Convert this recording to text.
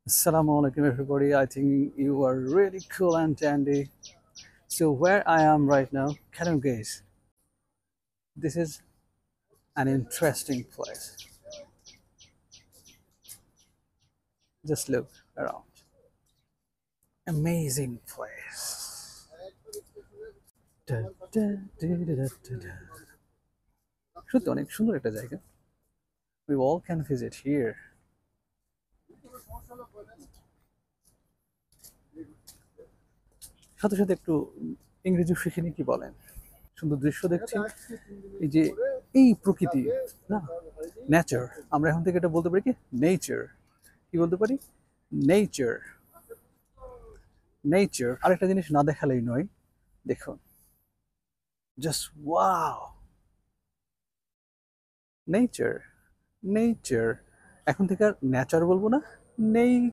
Assalamu alaikum everybody. I think you are really cool and dandy. So where I am right now, can you guess? This is an interesting place. Just look around. Amazing place. Da, da, da, da, da, da, da. সত্যি অনেক সুন্দর একটা জায়গা। We all can visit here. সাথে সাথে একটু ইংরেজি শিখে নিয়ে কি বলেন? সুন্দর দৃশ্য দেখছি, এই যে এই প্রকৃতি, না, নেচার, আমরা এখন থেকে এটা বলতে পারি কি নেচার, কি বলতে পারি নেচার। নেচার আরেকটা জিনিস না দেখালেই নয়। দেখুন, জাস্ট ওয়াও, নেচার, নেচার। এখন থেকে আর নেচার বলবো না,